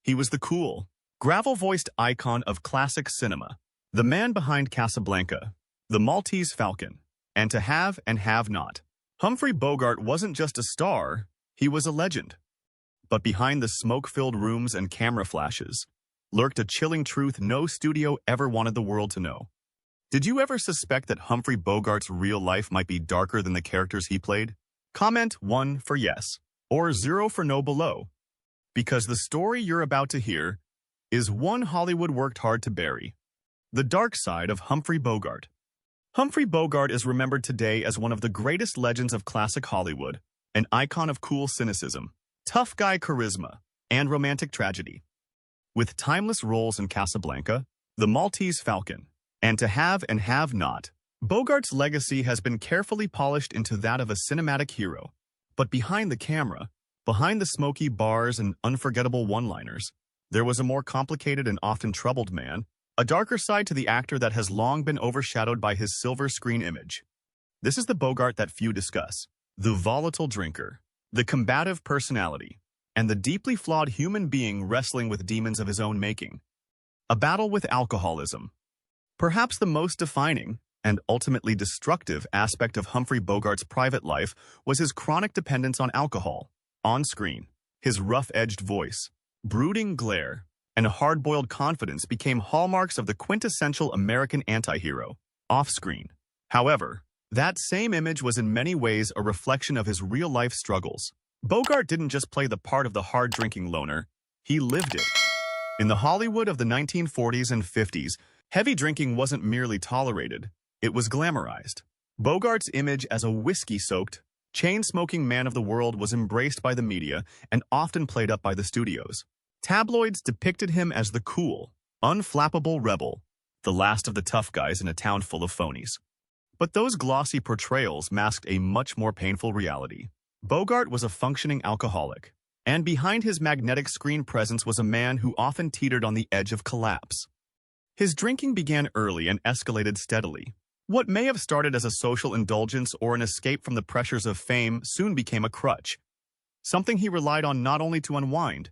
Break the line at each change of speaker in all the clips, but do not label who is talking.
He was the cool, gravel-voiced icon of classic cinema, the man behind Casablanca, the Maltese Falcon, and To Have and Have Not. Humphrey Bogart wasn't just a star, he was a legend. But behind the smoke-filled rooms and camera flashes lurked a chilling truth no studio ever wanted the world to know. Did you ever suspect that Humphrey Bogart's real life might be darker than the characters he played? Comment 1 for yes, or 0 for no below. Because the story you're about to hear is one Hollywood worked hard to bury. The dark side of Humphrey Bogart. Humphrey Bogart is remembered today as one of the greatest legends of classic Hollywood, an icon of cool cynicism, tough guy charisma, and romantic tragedy. With timeless roles in Casablanca, The Maltese Falcon, and To Have and Have Not, Bogart's legacy has been carefully polished into that of a cinematic hero. But behind the camera, behind the smoky bars and unforgettable one-liners, there was a more complicated and often troubled man, a darker side to the actor that has long been overshadowed by his silver screen image. This is the Bogart that few discuss, the volatile drinker, the combative personality, and the deeply flawed human being wrestling with demons of his own making. A battle with alcoholism. Perhaps the most defining and ultimately destructive aspect of Humphrey Bogart's private life was his chronic dependence on alcohol. On screen, his rough-edged voice, brooding glare, and hard-boiled confidence became hallmarks of the quintessential American anti-hero. Off-screen, however, that same image was in many ways a reflection of his real-life struggles. Bogart didn't just play the part of the hard-drinking loner, he lived it. In the Hollywood of the 1940s and 50s, heavy drinking wasn't merely tolerated, it was glamorized. Bogart's image as a whiskey-soaked, chain-smoking man of the world was embraced by the media and often played up by the studios. Tabloids depicted him as the cool, unflappable rebel, the last of the tough guys in a town full of phonies. But those glossy portrayals masked a much more painful reality. Bogart was a functioning alcoholic, and behind his magnetic screen presence was a man who often teetered on the edge of collapse. His drinking began early and escalated steadily. What may have started as a social indulgence or an escape from the pressures of fame soon became a crutch, something he relied on not only to unwind,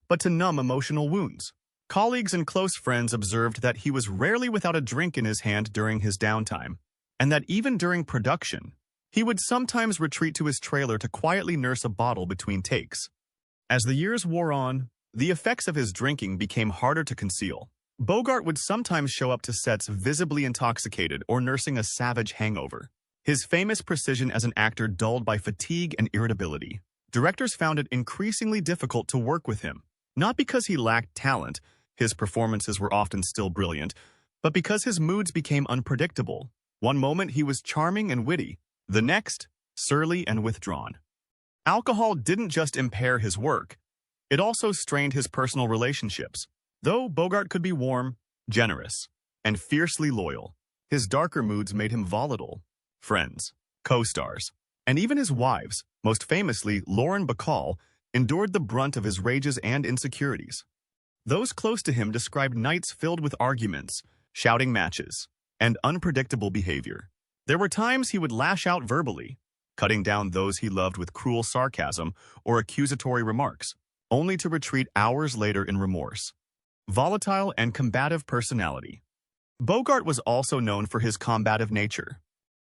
but to numb emotional wounds. Colleagues and close friends observed that he was rarely without a drink in his hand during his downtime, and that even during production, he would sometimes retreat to his trailer to quietly nurse a bottle between takes. As the years wore on, the effects of his drinking became harder to conceal. Bogart would sometimes show up to sets visibly intoxicated or nursing a savage hangover. His famous precision as an actor dulled by fatigue and irritability. Directors found it increasingly difficult to work with him, not because he lacked talent, his performances were often still brilliant, but because his moods became unpredictable. One moment he was charming and witty, the next, surly and withdrawn. Alcohol didn't just impair his work, it also strained his personal relationships. Though Bogart could be warm, generous, and fiercely loyal, his darker moods made him volatile. Friends, co-stars, and even his wives, most famously Lauren Bacall, endured the brunt of his rages and insecurities. Those close to him described nights filled with arguments, shouting matches, and unpredictable behavior. There were times he would lash out verbally, cutting down those he loved with cruel sarcasm or accusatory remarks, only to retreat hours later in remorse. Volatile and combative personality. Bogart was also known for his combative nature.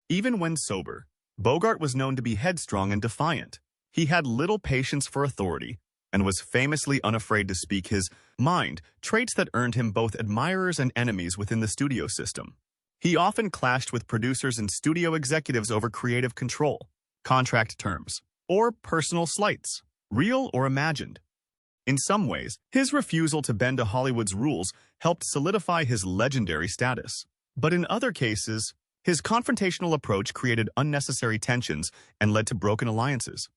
Even when sober, Bogart was known to be headstrong and defiant. He had little patience for authority and was famously unafraid to speak his mind, traits that earned him both admirers and enemies within the studio system. He often clashed with producers and studio executives over creative control, contract terms, or personal slights, real or imagined. In some ways, his refusal to bend to Hollywood's rules helped solidify his legendary status. But in other cases, his confrontational approach created unnecessary tensions and led to broken alliances.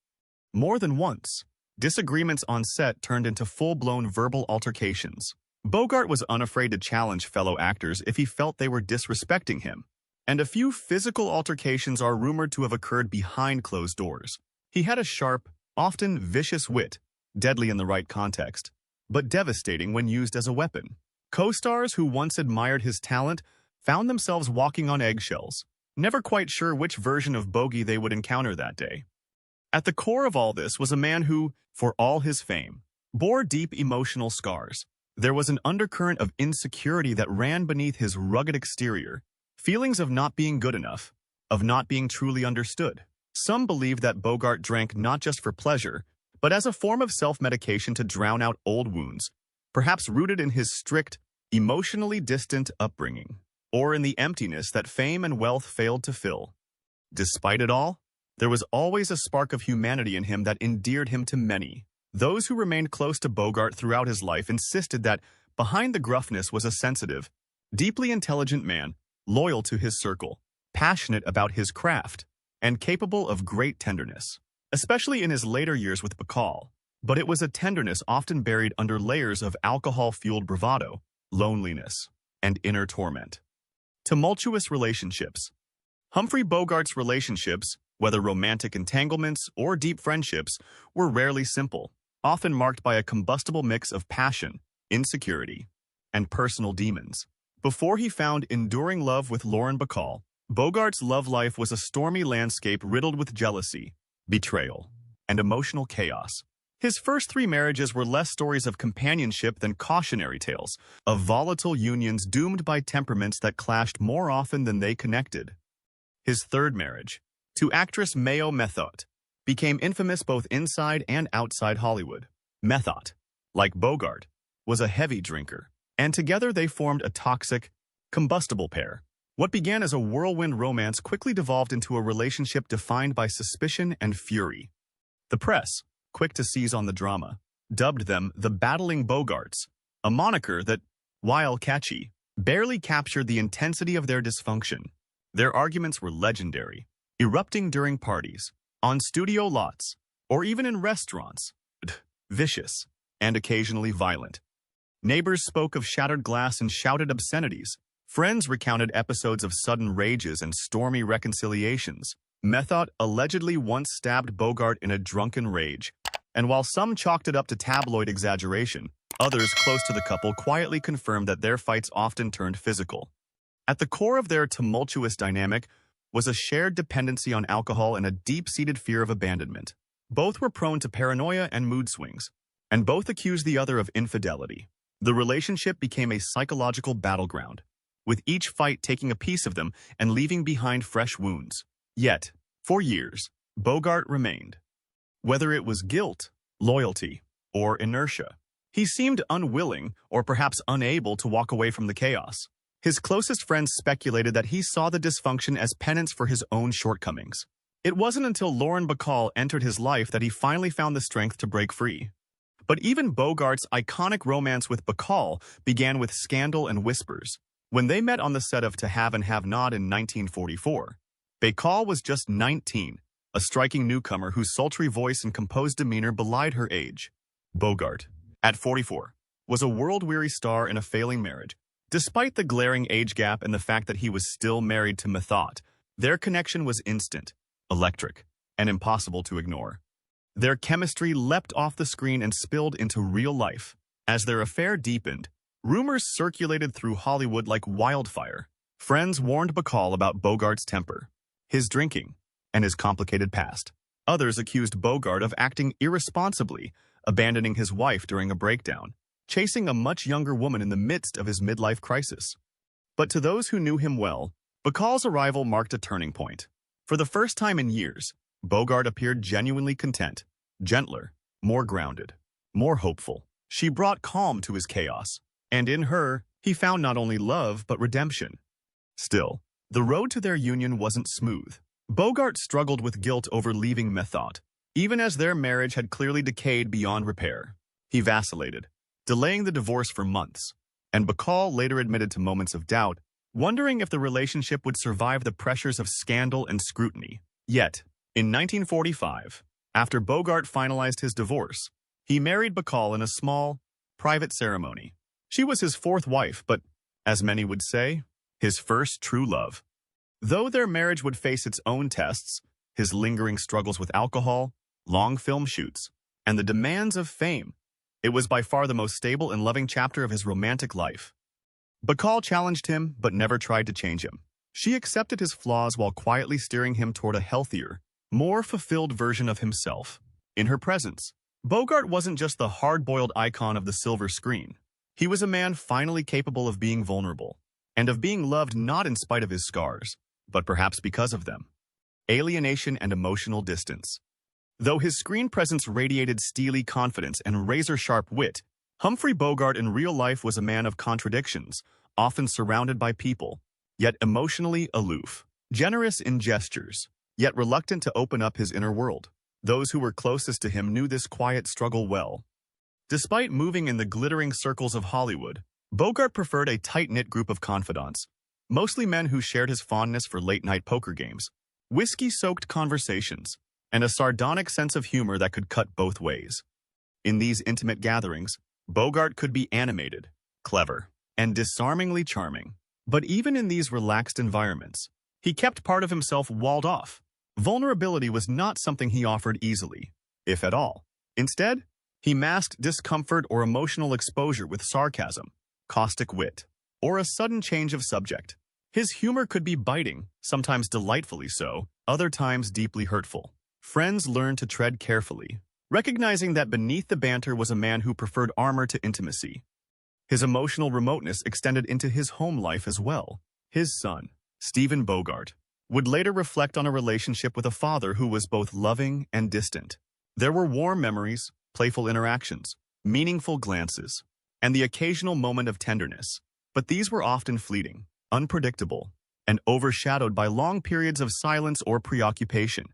More than once, disagreements on set turned into full-blown verbal altercations. Bogart was unafraid to challenge fellow actors if he felt they were disrespecting him, and a few physical altercations are rumored to have occurred behind closed doors. He had a sharp, often vicious wit, deadly in the right context, but devastating when used as a weapon. Co-stars who once admired his talent found themselves walking on eggshells, never quite sure which version of Bogey they would encounter that day. At the core of all this was a man who, for all his fame, bore deep emotional scars. There was an undercurrent of insecurity that ran beneath his rugged exterior, feelings of not being good enough, of not being truly understood. Some believe that Bogart drank not just for pleasure, but as a form of self-medication to drown out old wounds, perhaps rooted in his strict, emotionally distant upbringing, or in the emptiness that fame and wealth failed to fill. Despite it all, there was always a spark of humanity in him that endeared him to many. Those who remained close to Bogart throughout his life insisted that behind the gruffness was a sensitive, deeply intelligent man, loyal to his circle, passionate about his craft, and capable of great tenderness, especially in his later years with Bacall. But it was a tenderness often buried under layers of alcohol-fueled bravado, loneliness, and inner torment. Tumultuous relationships. Humphrey Bogart's relationships, whether romantic entanglements or deep friendships, were rarely simple, often marked by a combustible mix of passion, insecurity, and personal demons. Before he found enduring love with Lauren Bacall, Bogart's love life was a stormy landscape riddled with jealousy, betrayal, and emotional chaos. His first 3 marriages were less stories of companionship than cautionary tales, of volatile unions doomed by temperaments that clashed more often than they connected. His 3rd marriage, to actress Mayo Methot, became infamous both inside and outside Hollywood. Methot, like Bogart, was a heavy drinker, and together they formed a toxic, combustible pair. What began as a whirlwind romance quickly devolved into a relationship defined by suspicion and fury. The press, quick to seize on the drama, dubbed them the Battling Bogarts, a moniker that, while catchy, barely captured the intensity of their dysfunction. Their arguments were legendary, erupting during parties, on studio lots, or even in restaurants, vicious, and occasionally violent. Neighbors spoke of shattered glass and shouted obscenities. Friends recounted episodes of sudden rages and stormy reconciliations. Methot allegedly once stabbed Bogart in a drunken rage, and while some chalked it up to tabloid exaggeration, others close to the couple quietly confirmed that their fights often turned physical. At the core of their tumultuous dynamic was a shared dependency on alcohol and a deep-seated fear of abandonment. Both were prone to paranoia and mood swings, and both accused the other of infidelity. The relationship became a psychological battleground, with each fight taking a piece of them and leaving behind fresh wounds. Yet, for years, Bogart remained. Whether it was guilt, loyalty, or inertia, he seemed unwilling or perhaps unable to walk away from the chaos. His closest friends speculated that he saw the dysfunction as penance for his own shortcomings. It wasn't until Lauren Bacall entered his life that he finally found the strength to break free. But even Bogart's iconic romance with Bacall began with scandal and whispers. When they met on the set of To Have and Have Not in 1944, Bacall was just 19, a striking newcomer whose sultry voice and composed demeanor belied her age. Bogart, at 44, was a world-weary star in a failing marriage. Despite the glaring age gap and the fact that he was still married to Methot, their connection was instant, electric, and impossible to ignore. Their chemistry leapt off the screen and spilled into real life. As their affair deepened, rumors circulated through Hollywood like wildfire. Friends warned Bacall about Bogart's temper, his drinking, and his complicated past. Others accused Bogart of acting irresponsibly, abandoning his wife during a breakdown, chasing a much younger woman in the midst of his midlife crisis. But to those who knew him well, Bacall's arrival marked a turning point. For the first time in years, Bogart appeared genuinely content, gentler, more grounded, more hopeful. She brought calm to his chaos, and in her, he found not only love but redemption. Still, the road to their union wasn't smooth. Bogart struggled with guilt over leaving Methot, even as their marriage had clearly decayed beyond repair. He vacillated, delaying the divorce for months, and Bacall later admitted to moments of doubt, wondering if the relationship would survive the pressures of scandal and scrutiny. Yet, in 1945, after Bogart finalized his divorce, he married Bacall in a small, private ceremony. She was his 4th wife, but, as many would say, his first true love. Though their marriage would face its own tests, his lingering struggles with alcohol, long film shoots, and the demands of fame, it was by far the most stable and loving chapter of his romantic life. Bacall challenged him, but never tried to change him. She accepted his flaws while quietly steering him toward a healthier, more fulfilled version of himself. In her presence, Bogart wasn't just the hard-boiled icon of the silver screen. He was a man finally capable of being vulnerable, and of being loved not in spite of his scars, but perhaps because of them. Alienation and emotional distance. Though his screen presence radiated steely confidence and razor-sharp wit, Humphrey Bogart in real life was a man of contradictions, often surrounded by people, yet emotionally aloof, generous in gestures, yet reluctant to open up his inner world. Those who were closest to him knew this quiet struggle well. Despite moving in the glittering circles of Hollywood, Bogart preferred a tight-knit group of confidants, mostly men who shared his fondness for late-night poker games, whiskey-soaked conversations, and a sardonic sense of humor that could cut both ways. In these intimate gatherings, Bogart could be animated, clever, and disarmingly charming. But even in these relaxed environments, he kept part of himself walled off. Vulnerability was not something he offered easily, if at all. Instead, he masked discomfort or emotional exposure with sarcasm, caustic wit, or a sudden change of subject. His humor could be biting, sometimes delightfully so, other times deeply hurtful. Friends learned to tread carefully, recognizing that beneath the banter was a man who preferred armor to intimacy. His emotional remoteness extended into his home life as well. His son, Stephen Bogart, would later reflect on a relationship with a father who was both loving and distant. There were warm memories, playful interactions, meaningful glances, and the occasional moment of tenderness. But these were often fleeting, unpredictable, and overshadowed by long periods of silence or preoccupation.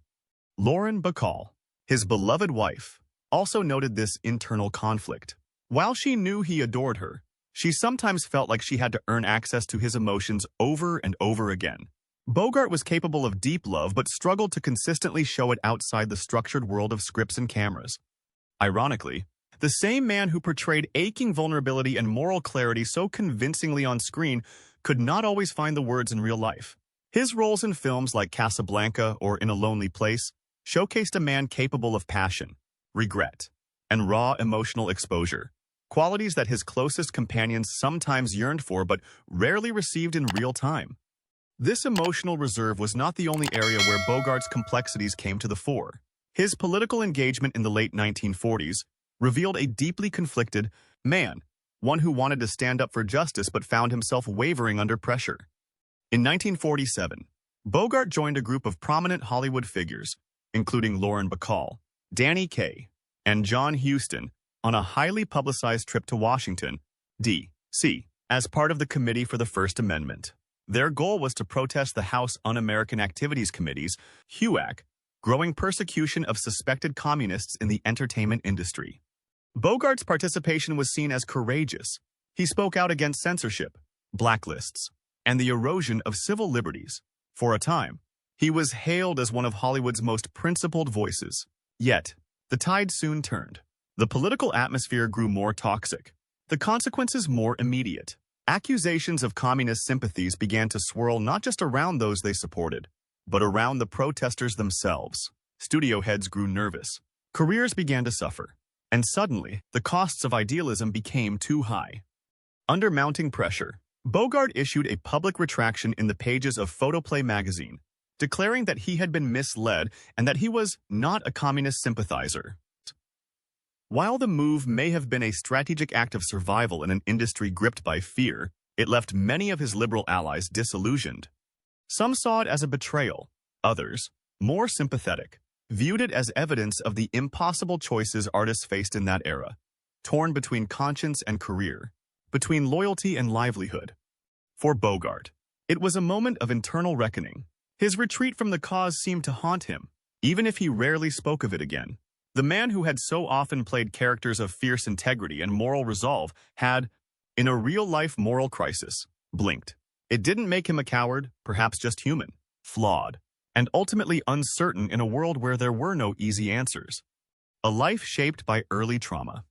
Lauren Bacall, his beloved wife, also noted this internal conflict. While she knew he adored her, she sometimes felt like she had to earn access to his emotions over and over again. Bogart was capable of deep love but struggled to consistently show it outside the structured world of scripts and cameras. Ironically, the same man who portrayed aching vulnerability and moral clarity so convincingly on screen could not always find the words in real life. His roles in films like Casablanca or In a Lonely Place showcased a man capable of passion, regret, and raw emotional exposure, qualities that his closest companions sometimes yearned for but rarely received in real time. This emotional reserve was not the only area where Bogart's complexities came to the fore. His political engagement in the late 1940s revealed a deeply conflicted man, one who wanted to stand up for justice but found himself wavering under pressure. In 1947, Bogart joined a group of prominent Hollywood figures, including Lauren Bacall, Danny Kaye, and John Huston, on a highly publicized trip to Washington, D.C., as part of the Committee for the First Amendment. Their goal was to protest the House Un-American Activities Committee's, HUAC, growing persecution of suspected communists in the entertainment industry. Bogart's participation was seen as courageous. He spoke out against censorship, blacklists, and the erosion of civil liberties. For a time, he was hailed as one of Hollywood's most principled voices. Yet, the tide soon turned. The political atmosphere grew more toxic, the consequences more immediate. Accusations of communist sympathies began to swirl not just around those they supported, but around the protesters themselves. Studio heads grew nervous. Careers began to suffer. And suddenly, the costs of idealism became too high. Under mounting pressure, Bogart issued a public retraction in the pages of Photoplay magazine, declaring that he had been misled and that he was not a communist sympathizer. While the move may have been a strategic act of survival in an industry gripped by fear, it left many of his liberal allies disillusioned. Some saw it as a betrayal. Others, more sympathetic, viewed it as evidence of the impossible choices artists faced in that era, torn between conscience and career, between loyalty and livelihood. For Bogart, it was a moment of internal reckoning. His retreat from the cause seemed to haunt him, even if he rarely spoke of it again. The man who had so often played characters of fierce integrity and moral resolve had, in a real-life moral crisis, blinked. It didn't make him a coward, perhaps just human, flawed, and ultimately uncertain in a world where there were no easy answers. A life shaped by early trauma.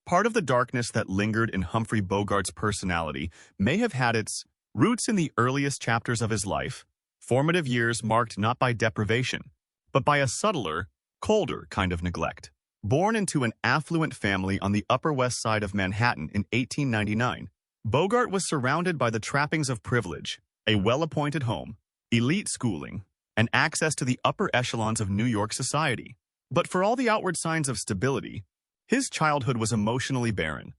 Part of the darkness that lingered in Humphrey Bogart's personality may have had its roots in the earliest chapters of his life, formative years marked not by deprivation, but by a subtler, colder kind of neglect. Born into an affluent family on the Upper West Side of Manhattan in 1899, Bogart was surrounded by the trappings of privilege, a well-appointed home, elite schooling, and access to the upper echelons of New York society. But for all the outward signs of stability, His childhood was emotionally barren,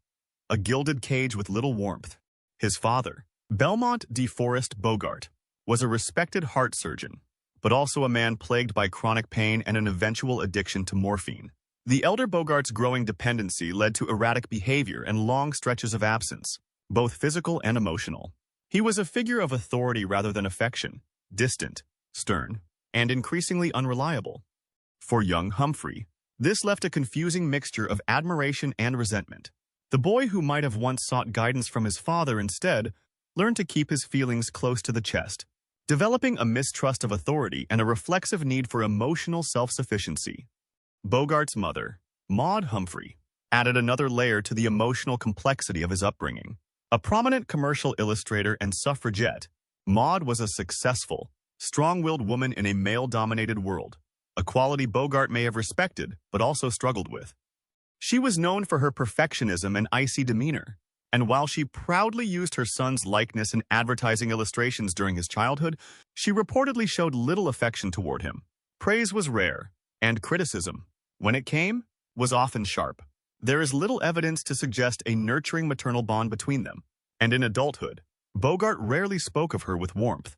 a gilded cage with little warmth. His father, Belmont DeForest Bogart, was a respected heart surgeon, but also a man plagued by chronic pain and an eventual addiction to morphine. The elder Bogart's growing dependency led to erratic behavior and long stretches of absence, both physical and emotional. He was a figure of authority rather than affection, distant, stern, and increasingly unreliable. For young Humphrey, this left a confusing mixture of admiration and resentment. The boy who might have once sought guidance from his father instead learned to keep his feelings close to the chest, developing a mistrust of authority and a reflexive need for emotional self-sufficiency. Bogart's mother, Maud Humphrey, added another layer to the emotional complexity of his upbringing. A prominent commercial illustrator and suffragette, Maud was a successful, strong-willed woman in a male-dominated world, a quality Bogart may have respected but also struggled with. She was known for her perfectionism and icy demeanor, and while she proudly used her son's likeness in advertising illustrations during his childhood, she reportedly showed little affection toward him. Praise was rare, and criticism, when it came, was often sharp. There is little evidence to suggest a nurturing maternal bond between them, and in adulthood, Bogart rarely spoke of her with warmth.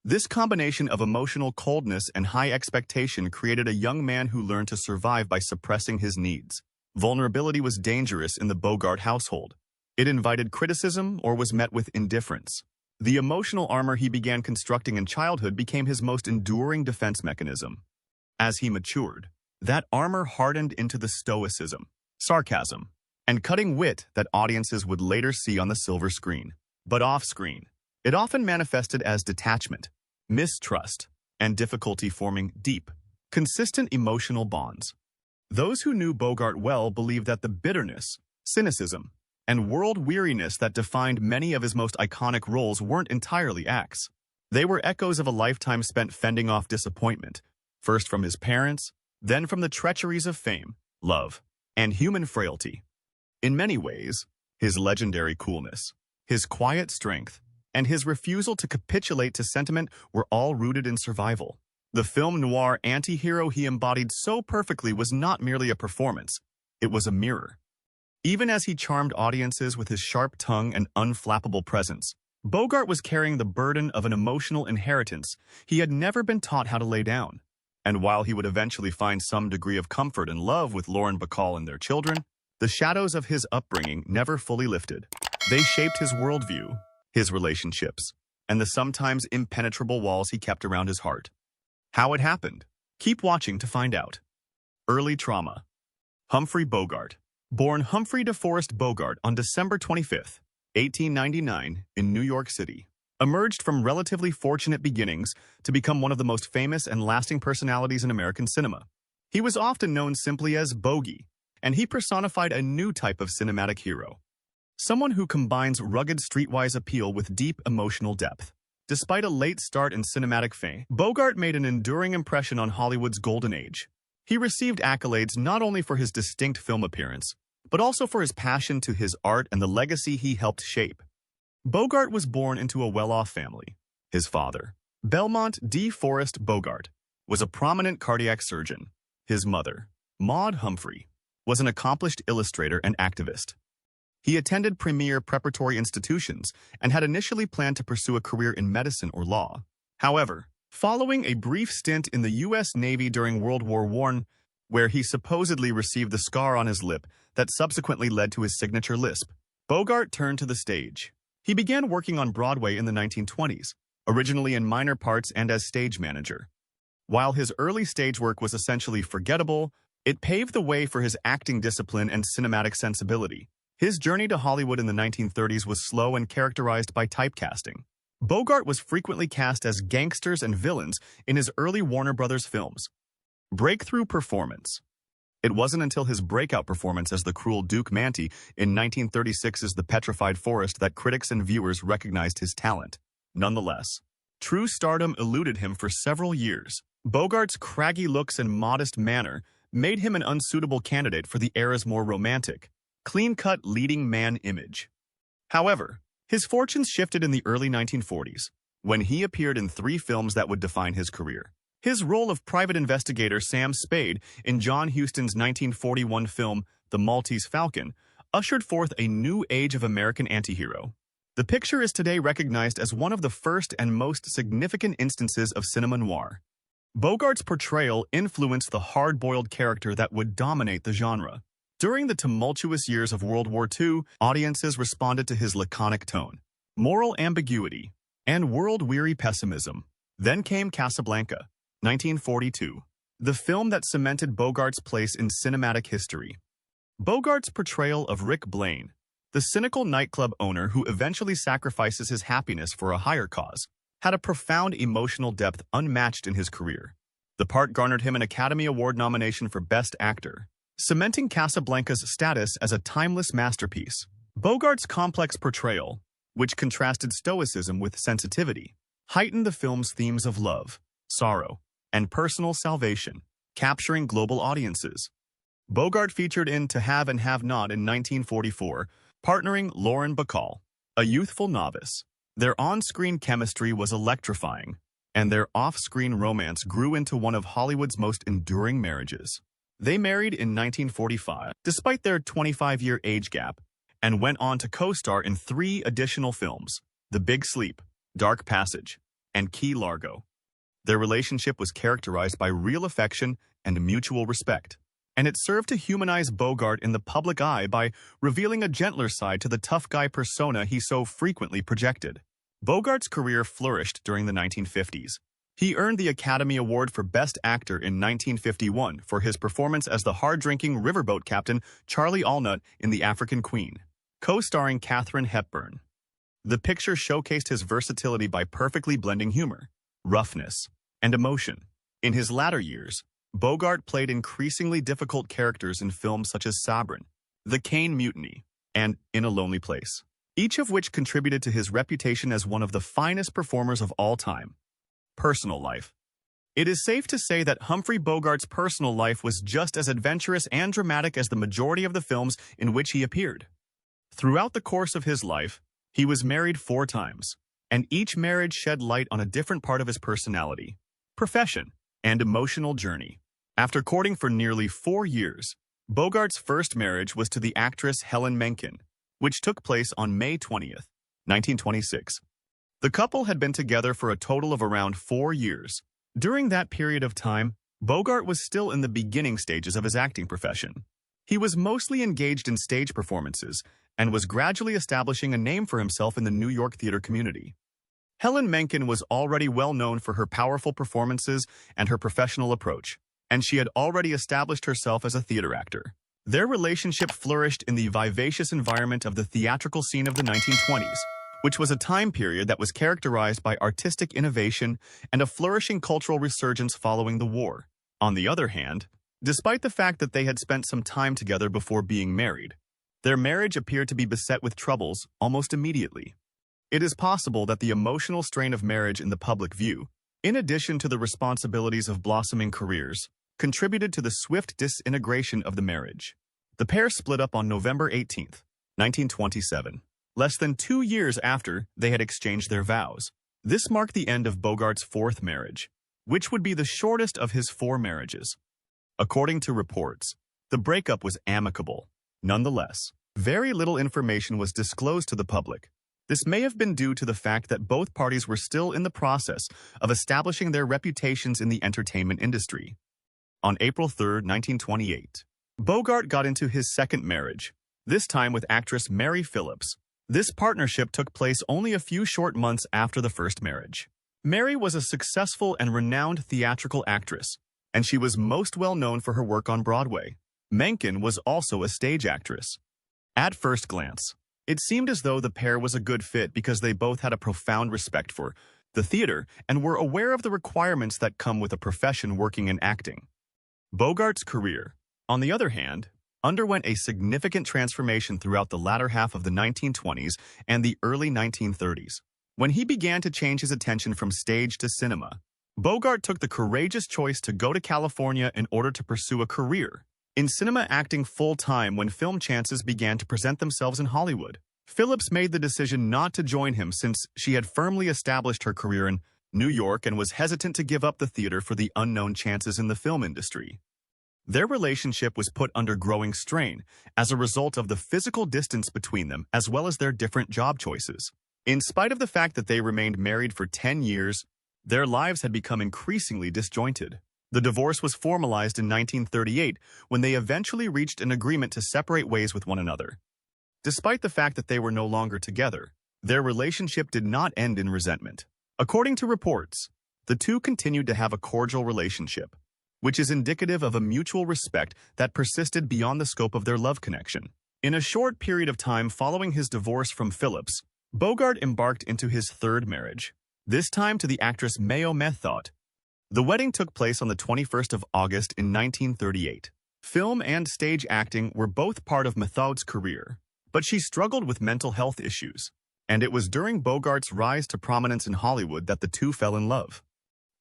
This combination of emotional coldness and high expectation created a young man who learned to survive by suppressing his needs. Vulnerability was dangerous in the Bogart household. It invited criticism or was met with indifference. The emotional armor he began constructing in childhood became his most enduring defense mechanism. As he matured, that armor hardened into the stoicism, sarcasm, and cutting wit that audiences would later see on the silver screen. But off-screen, it often manifested as detachment, mistrust, and difficulty forming deep, consistent emotional bonds. Those who knew Bogart well believed that the bitterness, cynicism, and world-weariness that defined many of his most iconic roles weren't entirely acts. They were echoes of a lifetime spent fending off disappointment, first from his parents, then from the treacheries of fame, love, and human frailty. In many ways, his legendary coolness, his quiet strength, and his refusal to capitulate to sentiment were all rooted in survival. The film noir anti-hero he embodied so perfectly was not merely a performance, it was a mirror. Even as he charmed audiences with his sharp tongue and unflappable presence, Bogart was carrying the burden of an emotional inheritance he had never been taught how to lay down. And while he would eventually find some degree of comfort and love with Lauren Bacall and their children, the shadows of his upbringing never fully lifted. They shaped his worldview, his relationships, and the sometimes impenetrable walls he kept around his heart. How it happened? Keep watching to find out. Early trauma. Humphrey Bogart. Born Humphrey DeForest Bogart on December 25, 1899, in New York City, emerged from relatively fortunate beginnings to become one of the most famous and lasting personalities in American cinema. He was often known simply as Bogey, and he personified a new type of cinematic hero. Someone who combines rugged streetwise appeal with deep emotional depth. Despite a late start in cinematic fame, Bogart made an enduring impression on Hollywood's golden age. He received accolades not only for his distinct film appearance, but also for his passion to his art and the legacy he helped shape. Bogart was born into a well-off family. His father, Belmont DeForest Bogart, was a prominent cardiac surgeon. His mother, Maud Humphrey, was an accomplished illustrator and activist. He attended premier preparatory institutions and had initially planned to pursue a career in medicine or law. However, following a brief stint in the U.S. Navy during World War I, where he supposedly received the scar on his lip that subsequently led to his signature lisp, Bogart turned to the stage. He began working on Broadway in the 1920s, originally in minor parts and as stage manager. While his early stage work was essentially forgettable, it paved the way for his acting discipline and cinematic sensibility. His journey to Hollywood in the 1930s was slow and characterized by typecasting. Bogart was frequently cast as gangsters and villains in his early Warner Brothers films. Breakthrough performance. It wasn't until his breakout performance as the cruel Duke Manty in 1936's The Petrified Forest that critics and viewers recognized his talent. Nonetheless, true stardom eluded him for several years. Bogart's craggy looks and modest manner made him an unsuitable candidate for the era's more romantic, clean-cut leading man image. However, his fortunes shifted in the early 1940s, when he appeared in 3 films that would define his career. His role of private investigator Sam Spade in John Huston's 1941 film The Maltese Falcon, ushered forth a new age of American antihero. The picture is today recognized as one of the first and most significant instances of cinema noir. Bogart's portrayal influenced the hard-boiled character that would dominate the genre. During the tumultuous years of World War II, audiences responded to his laconic tone, moral ambiguity, and world-weary pessimism. Then came Casablanca, 1942, the film that cemented Bogart's place in cinematic history. Bogart's portrayal of Rick Blaine, the cynical nightclub owner who eventually sacrifices his happiness for a higher cause, had a profound emotional depth unmatched in his career. The part garnered him an Academy Award nomination for Best Actor, cementing Casablanca's status as a timeless masterpiece. Bogart's complex portrayal, which contrasted stoicism with sensitivity, heightened the film's themes of love, sorrow, and personal salvation, capturing global audiences. Bogart featured in To Have and Have Not in 1944, partnering Lauren Bacall, a youthful novice. Their on-screen chemistry was electrifying, and their off-screen romance grew into one of Hollywood's most enduring marriages. They married in 1945, despite their 25-year age gap, and went on to co-star in 3 additional films, The Big Sleep, Dark Passage, and Key Largo. Their relationship was characterized by real affection and mutual respect, and it served to humanize Bogart in the public eye by revealing a gentler side to the tough guy persona he so frequently projected. Bogart's career flourished during the 1950s. He earned the Academy Award for Best Actor in 1951 for his performance as the hard-drinking riverboat captain Charlie Allnut in The African Queen, co-starring Katharine Hepburn. The picture showcased his versatility by perfectly blending humor, roughness, and emotion. In his latter years, Bogart played increasingly difficult characters in films such as Sabrin, The Caine Mutiny, and In a Lonely Place, each of which contributed to his reputation as one of the finest performers of all time. Personal life. It is safe to say that Humphrey Bogart's personal life was just as adventurous and dramatic as the majority of the films in which he appeared. Throughout the course of his life, he was married 4 times, and each marriage shed light on a different part of his personality, profession, and emotional journey. After courting for nearly 4 years, Bogart's first marriage was to the actress Helen Menken, which took place on May 20th, 1926. The couple had been together for a total of around 4 years. During that period of time, Bogart was still in the beginning stages of his acting profession. He was mostly engaged in stage performances and was gradually establishing a name for himself in the New York theater community. Helen Menken was already well known for her powerful performances and her professional approach, and she had already established herself as a theater actor. Their relationship flourished in the vivacious environment of the theatrical scene of the 1920s, which was a time period that was characterized by artistic innovation and a flourishing cultural resurgence following the war. On the other hand, despite the fact that they had spent some time together before being married, their marriage appeared to be beset with troubles almost immediately. It is possible that the emotional strain of marriage in the public view, in addition to the responsibilities of blossoming careers, contributed to the swift disintegration of the marriage. The pair split up on November 18, 1927. Less than 2 years after they had exchanged their vows. This marked the end of Bogart's 4th marriage, which would be the shortest of his 4 marriages. According to reports, the breakup was amicable. Nonetheless, very little information was disclosed to the public. This may have been due to the fact that both parties were still in the process of establishing their reputations in the entertainment industry. On April 3, 1928, Bogart got into his 2nd marriage, this time with actress Mary Phillips. This partnership took place only a few short months after the first marriage. Mary was a successful and renowned theatrical actress, and she was most well known for her work on Broadway. Menken was also a stage actress. At first glance, it seemed as though the pair was a good fit because they both had a profound respect for the theater and were aware of the requirements that come with a profession working in acting. Bogart's career, on the other hand, underwent a significant transformation throughout the latter half of the 1920s and the early 1930s. When he began to change his attention from stage to cinema, Bogart took the courageous choice to go to California in order to pursue a career in cinema acting full-time when film chances began to present themselves in Hollywood. Phillips made the decision not to join him since she had firmly established her career in New York and was hesitant to give up the theater for the unknown chances in the film industry. Their relationship was put under growing strain as a result of the physical distance between them as well as their different job choices. In spite of the fact that they remained married for 10 years, their lives had become increasingly disjointed. The divorce was formalized in 1938 when they eventually reached an agreement to separate ways with one another. Despite the fact that they were no longer together, their relationship did not end in resentment. According to reports, the two continued to have a cordial relationship, which is indicative of a mutual respect that persisted beyond the scope of their love connection. In a short period of time following his divorce from Phillips, Bogart embarked into his third marriage, this time to the actress Mayo Methot. The wedding took place on the 21st of August in 1938. Film and stage acting were both part of Methot's career, but she struggled with mental health issues, and it was during Bogart's rise to prominence in Hollywood that the two fell in love.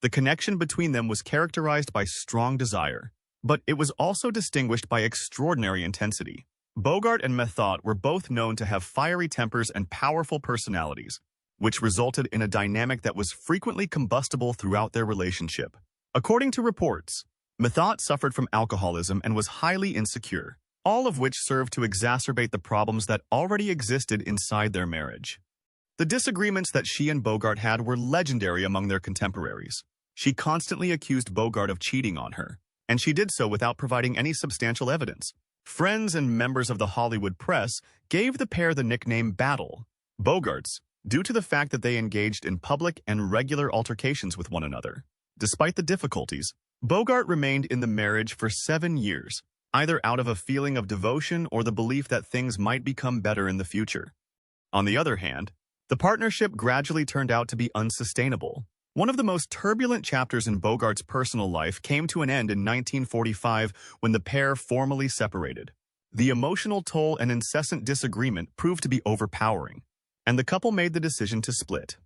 The connection between them was characterized by strong desire, but it was also distinguished by extraordinary intensity. Bogart and Methot were both known to have fiery tempers and powerful personalities, which resulted in a dynamic that was frequently combustible throughout their relationship. According to reports, Methot suffered from alcoholism and was highly insecure, all of which served to exacerbate the problems that already existed inside their marriage. The disagreements that she and Bogart had were legendary among their contemporaries. She constantly accused Bogart of cheating on her, and she did so without providing any substantial evidence. Friends and members of the Hollywood press gave the pair the nickname Battle Bogarts, due to the fact that they engaged in public and regular altercations with one another. Despite the difficulties, Bogart remained in the marriage for 7 years, either out of a feeling of devotion or the belief that things might become better in the future. On the other hand, the partnership gradually turned out to be unsustainable. One of the most turbulent chapters in Bogart's personal life came to an end in 1945 when the pair formally separated. The emotional toll and incessant disagreement proved to be overpowering, and the couple made the decision to split.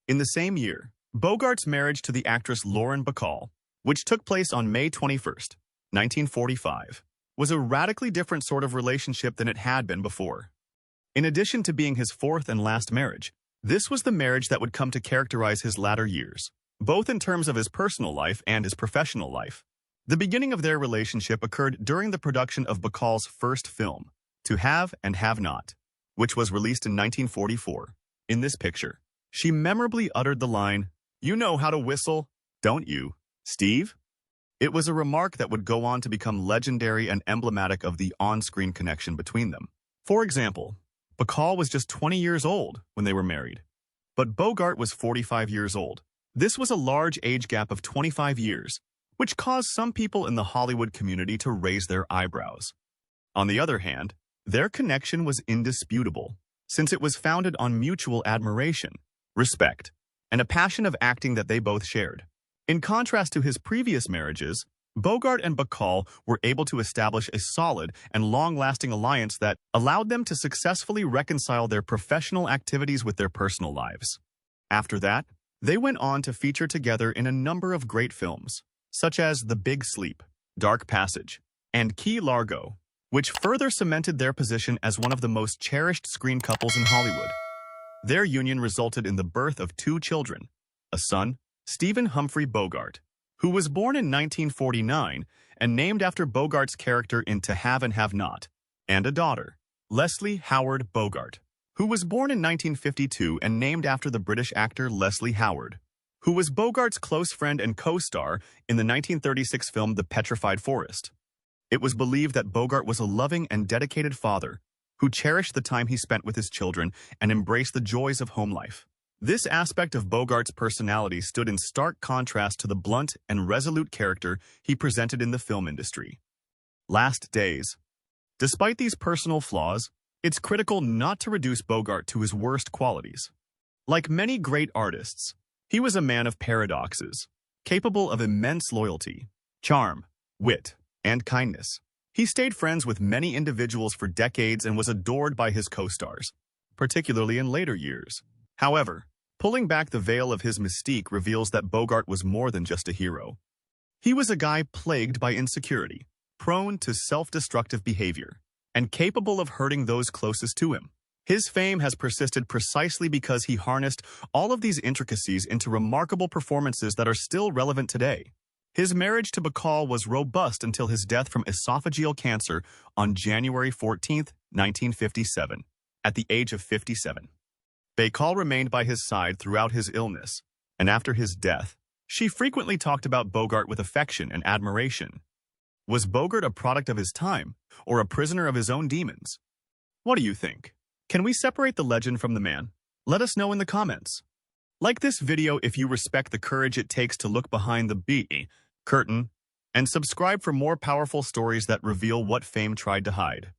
In the same year, Bogart's marriage to the actress Lauren Bacall, which took place on May 21, 1945, was a radically different sort of relationship than it had been before. In addition to being his fourth and last marriage, this was the marriage that would come to characterize his latter years, both in terms of his personal life and his professional life. The beginning of their relationship occurred during the production of Bacall's first film, To Have and Have Not, which was released in 1944. In this picture, she memorably uttered the line, "You know how to whistle, don't you, Steve?" It was a remark that would go on to become legendary and emblematic of the on-screen connection between them. For example, Bacall was just 20 years old when they were married, but Bogart was 45 years old. This was a large age gap of 25 years, which caused some people in the Hollywood community to raise their eyebrows. On the other hand, their connection was indisputable, since it was founded on mutual admiration, respect, and a passion of acting that they both shared. In contrast to his previous marriages, Bogart and Bacall were able to establish a solid and long-lasting alliance that allowed them to successfully reconcile their professional activities with their personal lives. After that, they went on to feature together in a number of great films, such as The Big Sleep, Dark Passage, and Key Largo, which further cemented their position as one of the most cherished screen couples in Hollywood. Their union resulted in the birth of 2 children, a son, Stephen Humphrey Bogart, who was born in 1949 and named after Bogart's character in To Have and Have Not, and a daughter, Leslie Howard Bogart, who was born in 1952 and named after the British actor Leslie Howard, who was Bogart's close friend and co-star in the 1936 film The Petrified Forest. It was believed that Bogart was a loving and dedicated father who cherished the time he spent with his children and embraced the joys of home life. This aspect of Bogart's personality stood in stark contrast to the blunt and resolute character he presented in the film industry. Last Days. Despite these personal flaws, it's critical not to reduce Bogart to his worst qualities. Like many great artists, he was a man of paradoxes, capable of immense loyalty, charm, wit, and kindness. He stayed friends with many individuals for decades and was adored by his co-stars, particularly in later years. However, pulling back the veil of his mystique reveals that Bogart was more than just a hero. He was a guy plagued by insecurity, prone to self-destructive behavior, and capable of hurting those closest to him. His fame has persisted precisely because he harnessed all of these intricacies into remarkable performances that are still relevant today. His marriage to Bacall was robust until his death from esophageal cancer on January 14, 1957, at the age of 57. Bacall remained by his side throughout his illness, and after his death, she frequently talked about Bogart with affection and admiration. Was Bogart a product of his time, or a prisoner of his own demons? What do you think? Can we separate the legend from the man? Let us know in the comments. Like this video if you respect the courage it takes to look behind the curtain, and subscribe for more powerful stories that reveal what fame tried to hide.